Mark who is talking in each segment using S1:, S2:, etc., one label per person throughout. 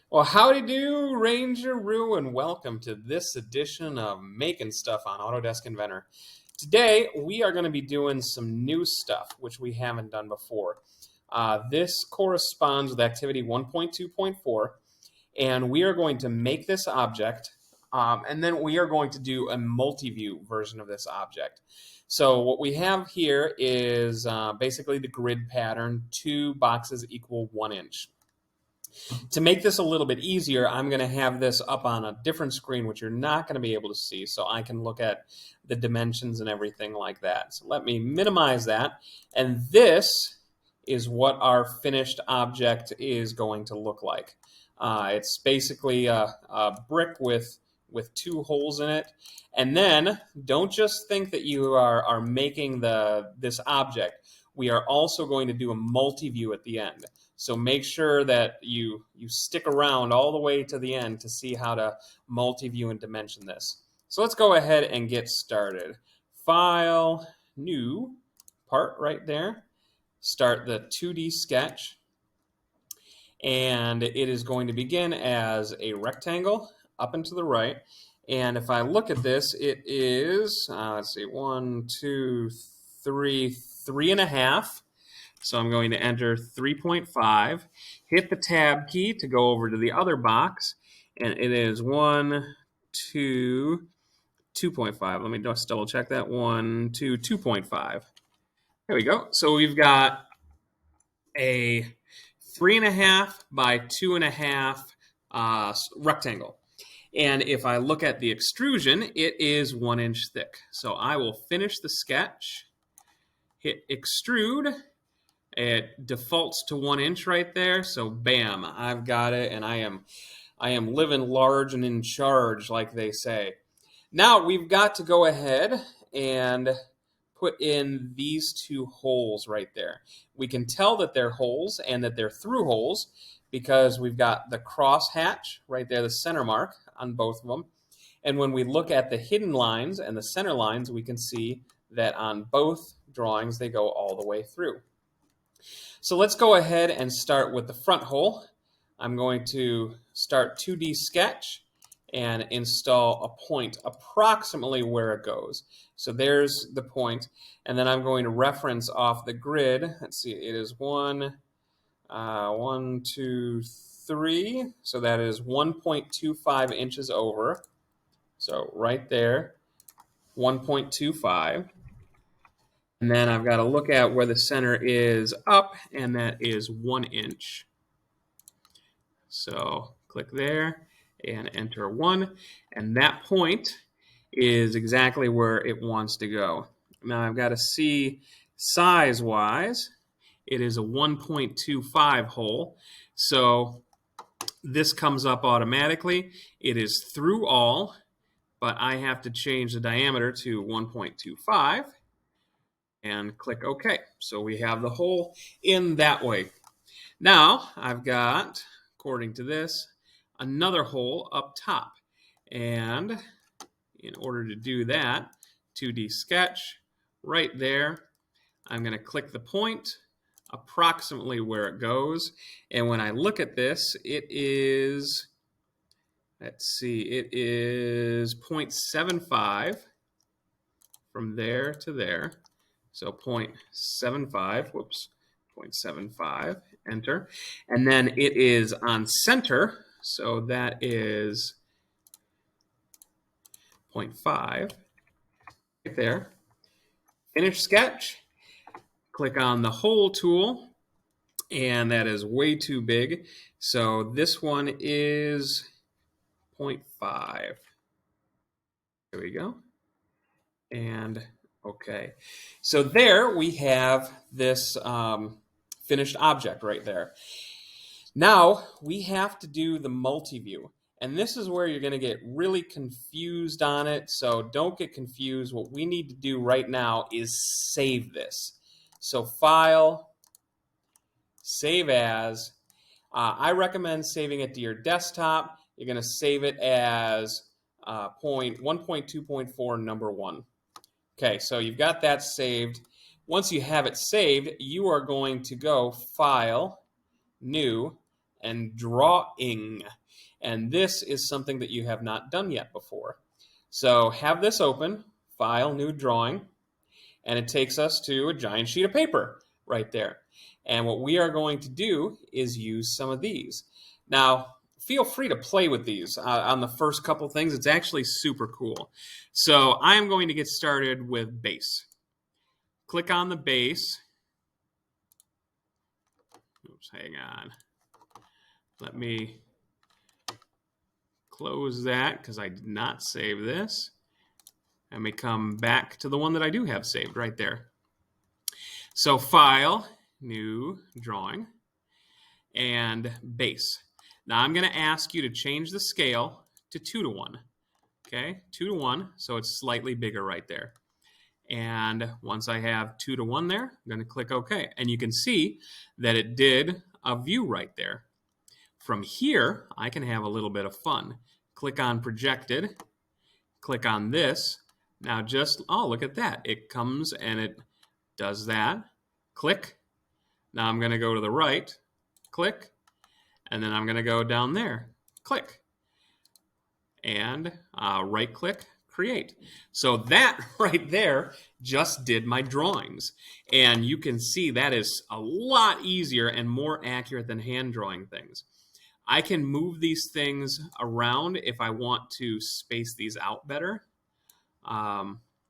S1: Well, howdy do, Ranger Roo, and welcome to this edition of Making Stuff on Autodesk Inventor. Today, we are going to be doing some new stuff, which we haven't done before. This corresponds with activity 1.2.4, and we are going to make this object, and then we are going to do a multi-view version of this object. So what we have here is basically the grid pattern, 2 boxes equal 1 inch. To make this a little bit easier, I'm going to have this up on a different screen, which you're not going to be able to see, so I can look at the dimensions and everything like that. So let me minimize that, and this is what our finished object is going to look like. It's basically a brick with 2 holes in it, and then don't just think that you are making this object. We are also going to do a multi-view at the end. So make sure that you stick around all the way to the end to see how to multi-view and dimension this. So let's go ahead and get started. File, new, part right there. Start the 2D sketch. And it is going to begin as a rectangle up and to the right. And if I look at this, it is, let's see, 1, 2, 3, 3.5. So I'm going to enter 3.5, hit the tab key to go over to the other box, and it is 1, 2, 2.5. Let me just double check that. 1, 2, 2.5. There we go. So we've got a 3.5 by 2.5 rectangle. And if I look at the extrusion, it is 1 inch thick. So I will finish the sketch, hit extrude. It defaults to 1 inch right there, so bam, I've got it, and I am living large and in charge, like they say. Now we've got to go ahead and put in these 2 holes right there. We can tell that they're holes and that they're through holes because we've got the cross hatch right there, the center mark on both of them. And when we look at the hidden lines and the center lines, we can see that on both drawings they go all the way through. So let's go ahead and start with the front hole. I'm going to start 2D sketch and install a point approximately where it goes. So there's the point, and then I'm going to reference off the grid. Let's see, it is 1, 2, 3. So that is 1.25 inches over. So right there, 1.25. And then I've got to look at where the center is up, and that is 1 inch. So click there and enter 1. And that point is exactly where it wants to go. Now I've got to see size-wise, it is a 1.25 hole. So this comes up automatically. It is through all, but I have to change the diameter to 1.25. And click OK. So we have the hole in that way. Now I've got, according to this, another hole up top. And in order to do that, 2D sketch, right there, I'm going to click the point approximately where it goes. And when I look at this, it is, let's see, it is 0.75 from there to there. So 0.75, whoops, 0.75, enter. And then it is on center, so that is 0.5 right there. Finish sketch, click on the hole tool, and that is way too big. So this one is 0.5. There we go. And okay, so there we have this finished object right there. Now we have to do the multi-view, and this is where you're going to get really confused on it, so don't get confused. What we need to do right now is save this. So File, Save As. I recommend saving it to your desktop. You're going to save it as 1.2.4 number 1. Okay, so you've got that saved. Once you have it saved, you are going to go File, New, and drawing. And this is something that you have not done yet before. So have this open, File, New Drawing, and it takes us to a giant sheet of paper right there. And what we are going to do is use some of these. Now, feel free to play with these on the first couple things. It's actually super cool. So I'm going to get started with base. Click on the base. Oops, hang on. Let me close that because I did not save this. And we come back to the one that I do have saved right there. So File, New Drawing, and Base. Now I'm going to ask you to change the scale to 2:1. Okay, 2:1, so it's slightly bigger right there. And once I have 2:1 there, I'm going to click OK. And you can see that it did a view right there. From here, I can have a little bit of fun. Click on Projected. Click on this. Now just, oh, look at that. It comes and it does that. Click. Now I'm going to go to the right. Click. And then I'm going to go down there. Click. And right click, create. So that right there just did my drawings. And you can see that is a lot easier and more accurate than hand drawing things. I can move these things around if I want to space these out better,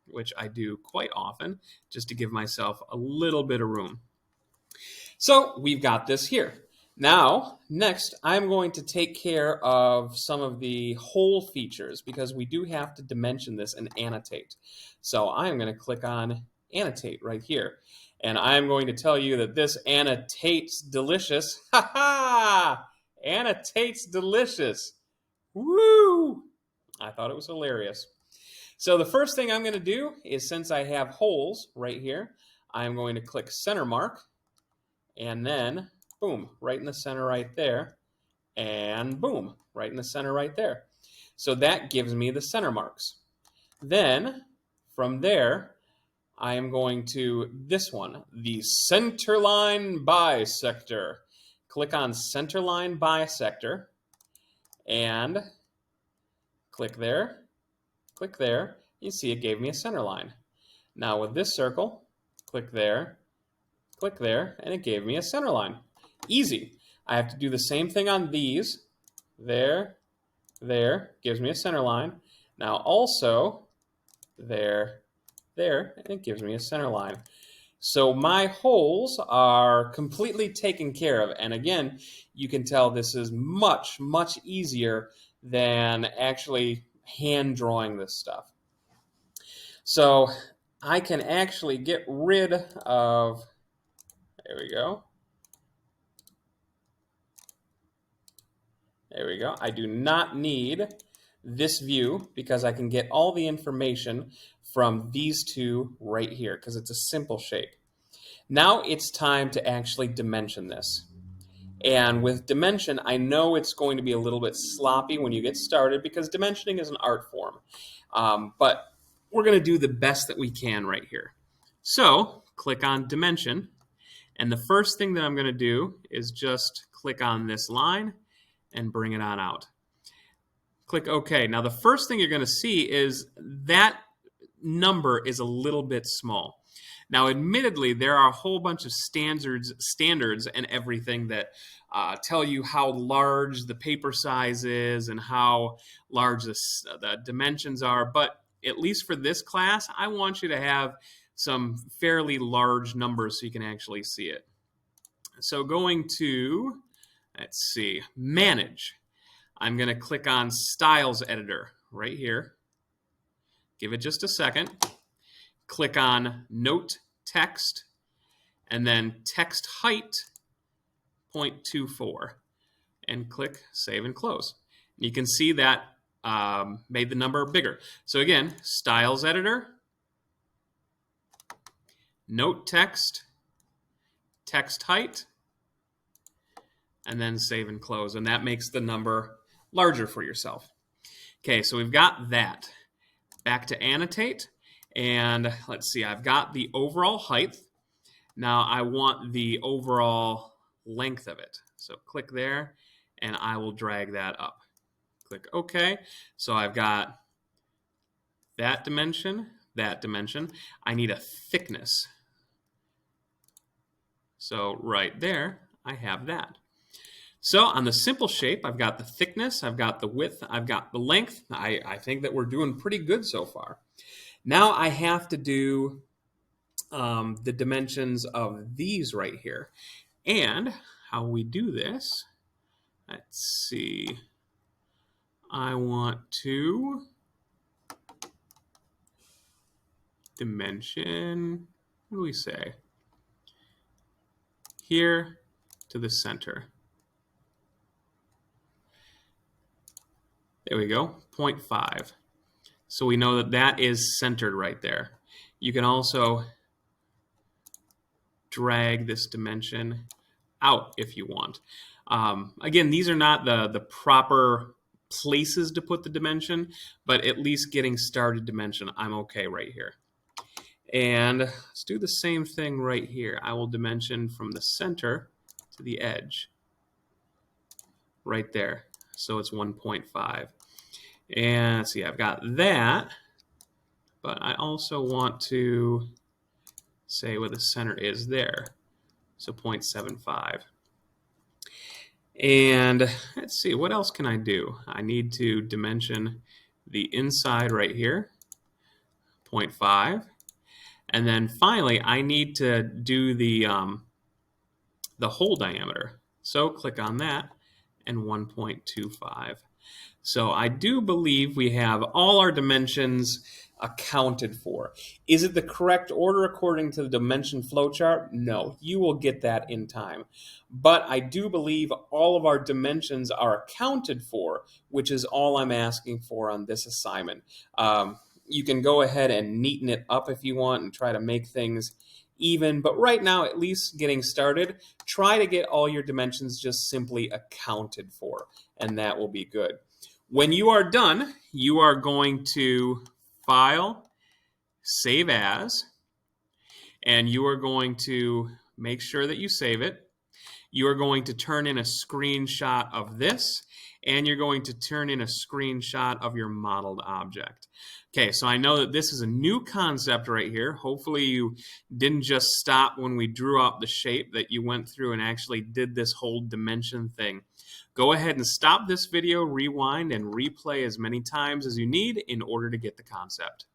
S1: which I do quite often, just to give myself a little bit of room. So we've got this here. Now, next, I'm going to take care of some of the whole features because we do have to dimension this and annotate. So I'm going to click on Annotate right here. And I'm going to tell you that this annotates delicious. Ha ha! Annotates delicious. Woo! I thought it was hilarious. So the first thing I'm going to do is, since I have holes right here, I'm going to click Center Mark. And then, boom, right in the center right there. And boom, right in the center right there. So that gives me the center marks. Then, from there, I am going to this one, the centerline bisector. Click on centerline bisector and click there. Click there. You see it gave me a center line. Now with this circle, click there, and it gave me a center line. Easy. I have to do the same thing on these. There, gives me a center line. Now also, there, and it gives me a center line. So my holes are completely taken care of. And again, you can tell this is much, much easier than actually hand drawing this stuff. So I can actually get rid of, there we go. There we go. I do not need this view because I can get all the information from these two right here because it's a simple shape. Now it's time to actually dimension this. And with dimension, I know it's going to be a little bit sloppy when you get started because dimensioning is an art form. But we're going to do the best that we can right here. So click on Dimension. And the first thing that I'm going to do is just click on this line and bring it on out. Click OK. Now the first thing you're going to see is that number is a little bit small. Now admittedly, there are a whole bunch of standards and everything that tell you how large the paper size is and how large the dimensions are, but at least for this class, I want you to have some fairly large numbers so you can actually see it. So going to, let's see, Manage. I'm going to click on Styles Editor right here. Give it just a second. Click on Note Text, and then Text Height 0.24, and click Save and Close. You can see that made the number bigger. So again, Styles Editor, Note Text, Text Height, and then Save and Close, and that makes the number larger for yourself. Okay, so we've got that. Back to Annotate, and let's see, I've got the overall height. Now I want the overall length of it. So click there, and I will drag that up. Click OK. So I've got that dimension, that dimension. I need a thickness. So right there, I have that. So on the simple shape, I've got the thickness, I've got the width, I've got the length. I think that we're doing pretty good so far. Now I have to do the dimensions of these right here. And how we do this, let's see. I want to dimension, what do we say? Here to the center. There we go, 0.5. So we know that that is centered right there. You can also drag this dimension out if you want. Again, these are not the proper places to put the dimension, but at least getting started dimension, I'm okay right here. And let's do the same thing right here. I will dimension from the center to the edge right there. So it's 1.5. And let's see, I've got that, but I also want to say where the center is there. So 0.75. And let's see, what else can I do? I need to dimension the inside right here, 0.5. And then finally, I need to do the hole diameter. So click on that, and 1.25. So I do believe we have all our dimensions accounted for. Is it the correct order according to the dimension flowchart? No, you will get that in time. But I do believe all of our dimensions are accounted for, which is all I'm asking for on this assignment. You can go ahead and neaten it up if you want and try to make things even, but right now, at least getting started, try to get all your dimensions just simply accounted for, and that will be good. When you are done, you are going to File, Save As, and you are going to make sure that you save it. You are going to turn in a screenshot of this, and you're going to turn in a screenshot of your modeled object. Okay, so I know that this is a new concept right here. Hopefully you didn't just stop when we drew up the shape, that you went through and actually did this whole dimension thing. Go ahead and stop this video, rewind, and replay as many times as you need in order to get the concept.